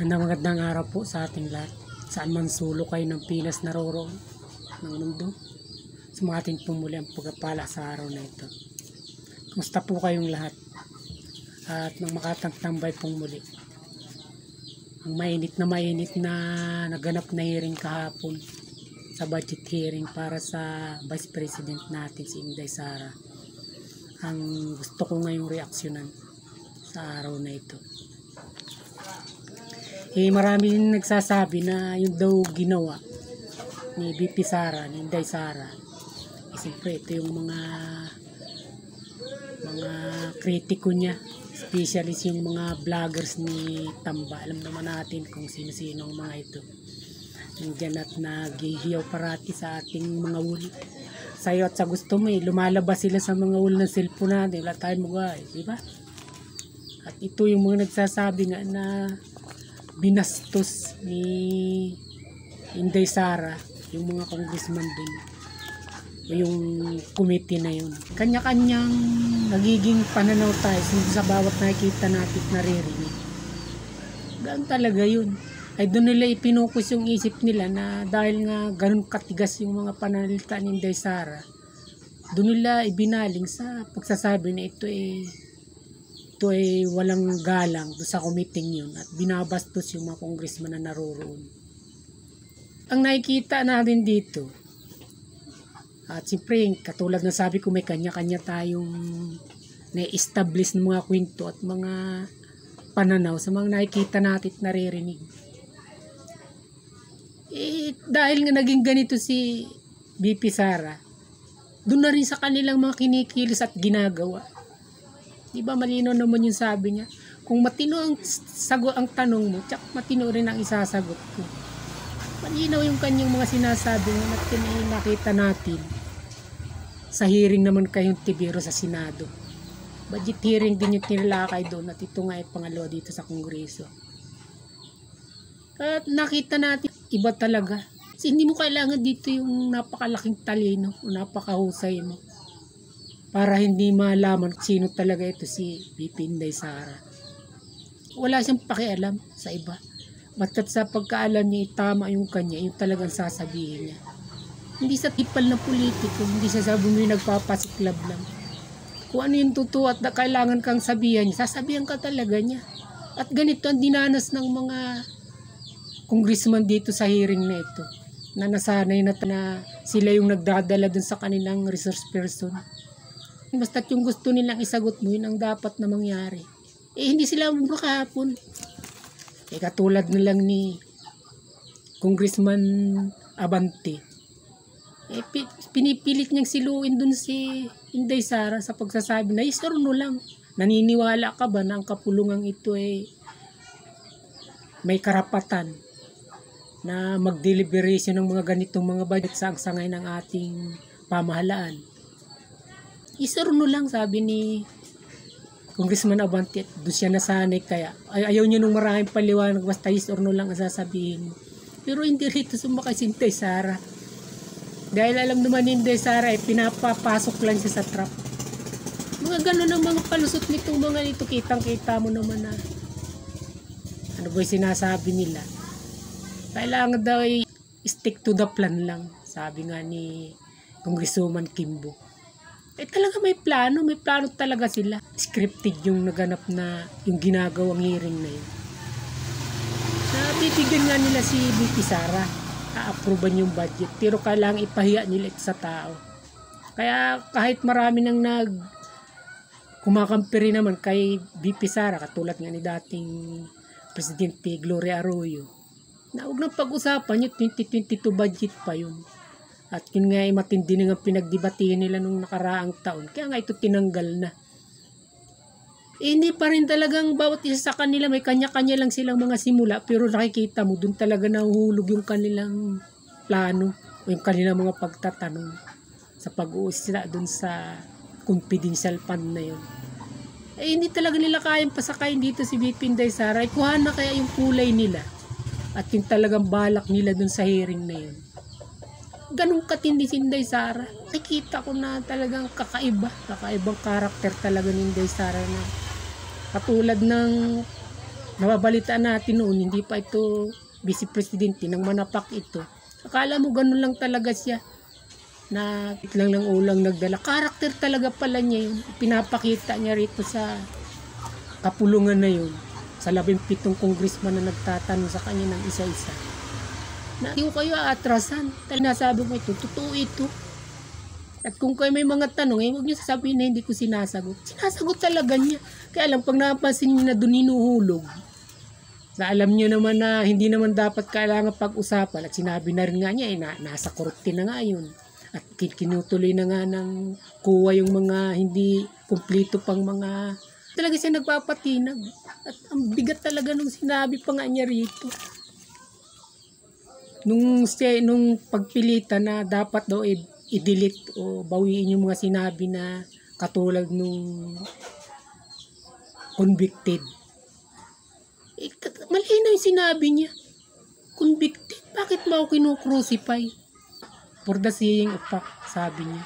Magandang araw po sa ating lahat. Saan man sulok kayo ng Pinas naroroon ng mundo. Sumating po muli ang pagpapala sa araw na ito. Kumusta po kayong lahat? At nang makatagtambay pong muli. Ang mainit na naganap na hearing kahapon sa budget hearing para sa Vice President natin si Inday Sara. Ang gusto ko ngayong reaksyonan sa araw na ito. Marami nagsasabi na yung daw ginawa ni VP Sara, ni Inday Sara. Siyempre ito yung mga kritiko niya, especially yung mga vloggers ni Tamba. Alam naman natin kung sino-sino ang mga ito. Nandiyan at naghihiyaw parati sa ating mga wool. Sa'yo at sa gusto mo lumalabas sila sa mga wool ng cellphone natin. Wala tayong mga di ba? At ito yung mga nagsasabi nga na binastos ni Inday Sara yung mga congressman din o yung committee na yun. Kanya-kanyang nagiging pananaw tayo sa bawat nakikita natin naririnig. Gaan talaga yun. Ay doon nila ipinukus yung isip nila na dahil nga ganun katigas yung mga pananalita ni Inday Sara, doon nila ibinaling sa pagsasabi na ito ay walang galang do sa committee yun at binabastos yung mga congressman na naroroon. Ang nakikita natin dito, at siyempre katulad na sabi ko, may kanya-kanya tayong na-establish ng mga kwento at mga pananaw sa mga nakikita natin at naririnig. Dahil nga naging ganito si VP Sara, doon na rin sa kanilang mga kinikilos at ginagawa. Diba malino naman yung sabi niya? Kung matino ang tanong mo, tsak matino rin ang isasagot ko. Malinaw yung kanyang mga sinasabi na nakita natin sa hearing naman kayong Tibero sa Senado. Budget hearing din yung tinilakay doon at ito nga ay pangalawa dito sa Kongreso. At nakita natin, iba talaga. Kasi hindi mo kailangan dito yung napakalaking talino o napakahusay mo para hindi malaman sino talaga ito si VP Inday Sara. Wala siyang pakialam sa iba. Basta't sa pagkaalam niya, tama yung kanya, yung talagang sasabihin niya. Hindi sa tipal na politiko, hindi siya sabi mo yung nagpapasiklab lang. Kung ano yung totoo at kailangan kang sabihan niya, sasabihan ka talaga niya. At ganito ang dinanas ng mga congressman dito sa hearing na ito. Na nasanay na sila yung nagdadala dun sa kanilang resource person. Basta't yung gusto nilang isagot mo, yun ang dapat na mangyari. Hindi sila kahapon. Katulad na lang ni Congressman Abante. Pinipilit niyang siluin dun si Inday Sara sa pagsasabi na istorno lang. Naniniwala ka ba na ang kapulungang ito may karapatan na mag-deliberation ng mga ganitong mga budget sa angsangay ng ating pamahalaan? Istorno lang, sabi ni Congressman Abante. Doon siya nasanay, kaya ayaw niya nung maraming paliwanag, basta istorno lang ang sasabihin mo. Pero hindi rito sumakay si Inday Sara. Dahil alam naman ni Inday Sara pinapapasok lang siya sa trap. Mga gano'n ang mga palusot nitong mga nito, kitang-kita mo naman na ano ba yung sinasabi nila. Kailangan daw stick to the plan lang, sabi nga ni Congresswoman Kimbo. Talaga may plano talaga sila. Scripted yung naganap na yung ginagawang hearing na yun. Bibigyan nga nila si VP Sara, a-approvean yung budget, pero kailangan ipahiya nila ito sa tao. Kaya kahit marami nang kumakampi rin naman kay VP Sara, katulad nga ni dating Presidente Gloria Arroyo, na huwag nang pag-usapan yung 2022 budget pa yun. At yun nga ay matindi na nga pinagdebatihin nila nung nakaraang taon. Kaya nga ito tinanggal na. Hindi pa rin talagang bawat isa sa kanila, may kanya-kanya lang silang mga simula. Pero nakikita mo, dun talaga nahuhulog yung kanilang plano o yung kanilang mga pagtatanong sa pag-uusisa dun sa confidential fund na yun. Hindi talaga nila kayang pasakayin dito si VP Inday Sara. Kuha na kaya yung kulay nila at yung talagang balak nila dun sa hearing na yun. Ganun katindi si Inday Sara. Nakita ko na talagang kakaibang karakter talaga ni Inday Sara na katulad ng nababalitaan natin noon, hindi pa ito vice presidente nang manapak ito. Akala mo ganun lang talaga siya, na lang ng ulang nagdala. Karakter talaga pala niya yun. Pinapakita niya rito sa kapulungan na yun, sa 17 congressman na nagtatanong sa kanya ng isa-isa. Na hindi ko kayo aatrasan. Nasabi ko ito, totoo ito. At kung kayo may mga tanong, huwag niyo sasabihin na hindi ko sinasagot. Sinasagot talaga niya. Kaya lang, pag napansin niyo na doon hinuhulog, na alam niyo naman na hindi naman dapat kailangan pag-usapan, at sinabi na rin nga niya, nasa korte na nga yun. At kinutuloy na nga ng kuha yung mga hindi kumpleto pang mga, talaga siya nagpapatinag. At ang bigat talaga nung sinabi pa nga niya rito. Nung pagpilitan na dapat daw i-delete o bawiin yung mga sinabi na katulad nung convicted. Malinaw yung sinabi niya. Convicted? Bakit mo ako kinukrucify? For the saying of fact, sabi niya.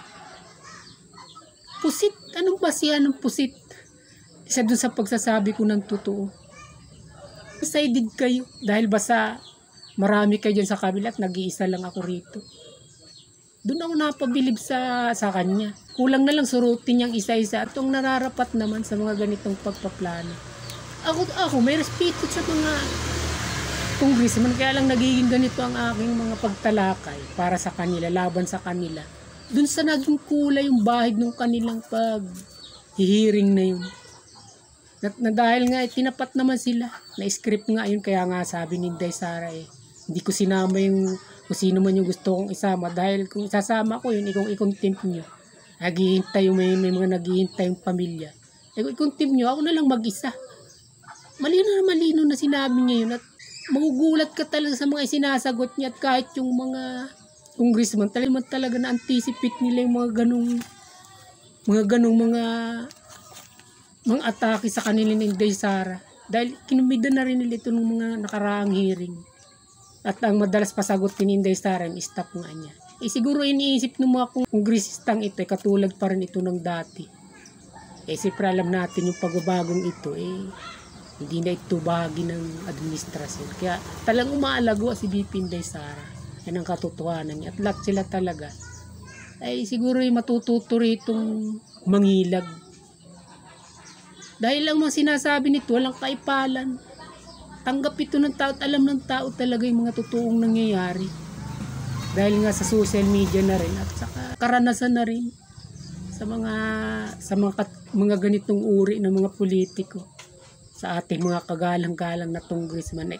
Pusit? Anong basihan ng pusit? Isa dun sa pagsasabi ko ng totoo. Decided kayo. Dahil basta marami kayo dyan sa kabila at nag-iisa lang ako rito. Doon ako napabilib sa kanya. Kulang na lang surutin niyang isa-isa at ang nararapat naman sa mga ganitong pagpaplano. Ako may respeto sa mga congressman, kaya lang nagiging ganito ang aking mga pagtalakay para sa kanila, laban sa kanila. Doon sa naging kulay yung bahid ng kanilang pag-hearing na yun. Na dahil nga tinapat naman sila, na-script nga yun, kaya nga sabi ni Inday Sara hindi ko sinama yung kung sino man yung gusto kong isama, dahil kung isasama ko yun, i-contempt nyo. Naghihintay yung may mga naghihintay yung pamilya. Kung i-contempt nyo, ako na lang mag-isa. Malino na sinabi niya yun, at magugulat ka talaga sa mga sinasagot niya, at kahit yung mga congressman talaga na anticipate nila yung mga atake sa kanila ni Inday Sara, dahil kinumida na rin nila ito ng mga nakaraang hearing. At ang madalas pasagot ni Inday Sara, stop nga niya. Siguro iniisip ng mga kongresistang ito, katulad pa rin ito ng dati. Siyempre alam natin yung pagbabagong ito, hindi na ito bahagi ng administrasyon. Kaya talagang umaalago si VP Inday Sara. Yan ang katotohanan niya. At lahat sila talaga siguro matututo itong mangilag. Dahil lang mga sinasabi nito, walang kaipalan. Tanggap ito ng tao at alam ng tao talaga yung mga totoong nangyayari. Dahil nga sa social media na rin at saka karanasan na rin sa mga ganitong uri ng mga politiko, sa ating mga kagalang-galang na congressman.